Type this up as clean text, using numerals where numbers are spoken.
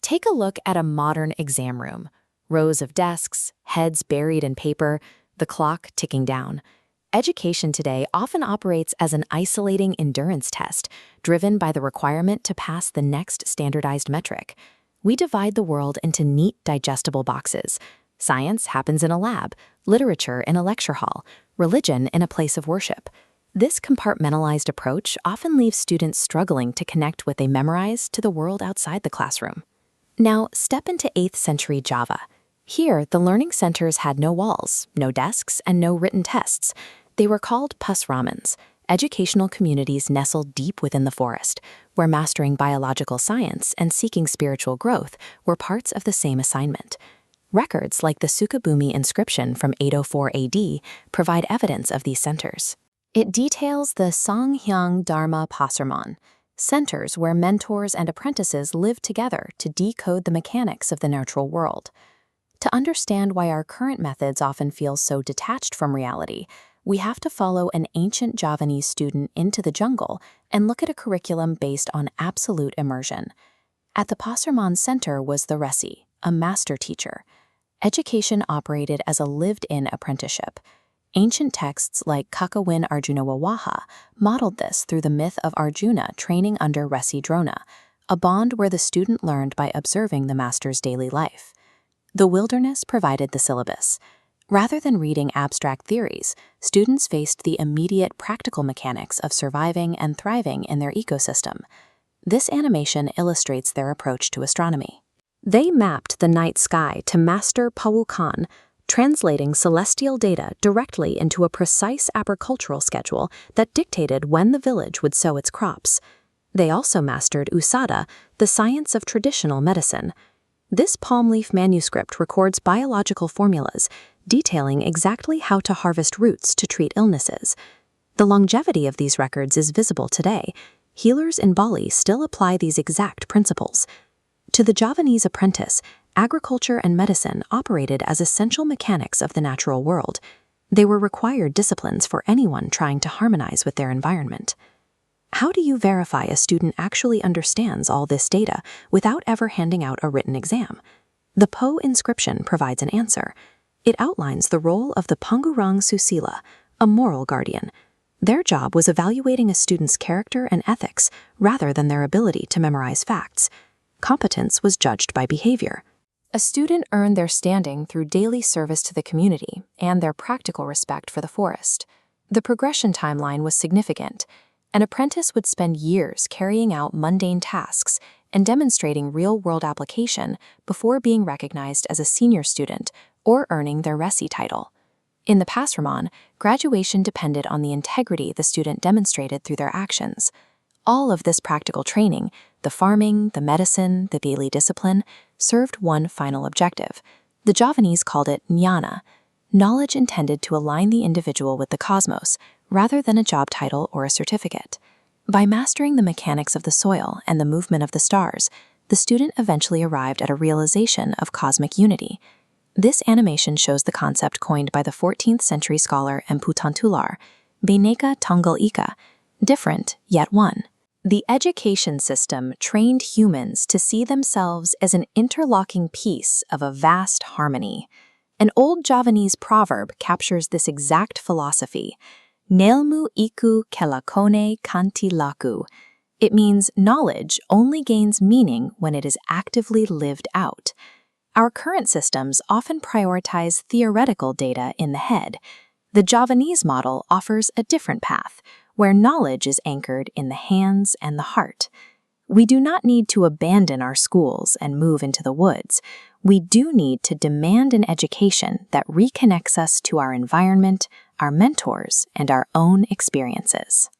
Take a look at a modern exam room. Rows of desks, heads buried in paper, the clock ticking down. Education today often operates as an isolating endurance test, driven by the requirement to pass the next standardized metric. We divide the world into neat, digestible boxes. Science happens in a lab, literature in a lecture hall, religion in a place of worship. This compartmentalized approach often leaves students struggling to connect what they memorize to the world outside the classroom. Now, step into 8th century Java. Here, the learning centers had no walls, no desks, and no written tests. They were called Pusramans, educational communities nestled deep within the forest, where mastering biological science and seeking spiritual growth were parts of the same assignment. Records like the Sukabumi inscription from 804 AD provide evidence of these centers. It details the Sanghyang Dharma Pasarman, centers where mentors and apprentices lived together to decode the mechanics of the natural world. To understand why our current methods often feel so detached from reality, we have to follow an ancient Javanese student into the jungle and look at a curriculum based on absolute immersion. At the Pasarman Center was the Resi, a master teacher. Education operated as a lived-in apprenticeship. Ancient texts like Kakawin Arjuna Wawaha modeled this through the myth of Arjuna training under Resi Drona, a bond where the student learned by observing the master's daily life. The wilderness provided the syllabus. Rather than reading abstract theories, students faced the immediate practical mechanics of surviving and thriving in their ecosystem. This animation illustrates their approach to astronomy. They mapped the night sky to master Pawukan, translating celestial data directly into a precise agricultural schedule that dictated when the village would sow its crops. They also mastered Usada, the science of traditional medicine. This palm leaf manuscript records biological formulas, detailing exactly how to harvest roots to treat illnesses. The longevity of these records is visible today. Healers in Bali still apply these exact principles. To the Javanese apprentice, agriculture and medicine operated as essential mechanics of the natural world. They were required disciplines for anyone trying to harmonize with their environment. How do you verify a student actually understands all this data without ever handing out a written exam? The Po inscription provides an answer. It outlines the role of the Pangurang Susila, a moral guardian. Their job was evaluating a student's character and ethics rather than their ability to memorize facts. Competence was judged by behavior. A student earned their standing through daily service to the community and their practical respect for the forest. The progression timeline was significant. An apprentice would spend years carrying out mundane tasks and demonstrating real-world application before being recognized as a senior student or earning their Resi title. In the Pasarman, graduation depended on the integrity the student demonstrated through their actions. All of this practical training, the farming, the medicine, the daily discipline, served one final objective. The Javanese called it jnana, knowledge intended to align the individual with the cosmos, rather than a job title or a certificate. By mastering the mechanics of the soil and the movement of the stars, the student eventually arrived at a realization of cosmic unity. This animation shows the concept coined by the 14th century scholar Empu Tantular, Bhinneka Tunggal Ika, different yet one. The education system trained humans to see themselves as an interlocking piece of a vast harmony. An old Javanese proverb captures this exact philosophy. Nelmu iku kelakone kanti laku. It means knowledge only gains meaning when it is actively lived out. Our current systems often prioritize theoretical data in the head. The Javanese model offers a different path, where knowledge is anchored in the hands and the heart. We do not need to abandon our schools and move into the woods. We do need to demand an education that reconnects us to our environment, our mentors, and our own experiences.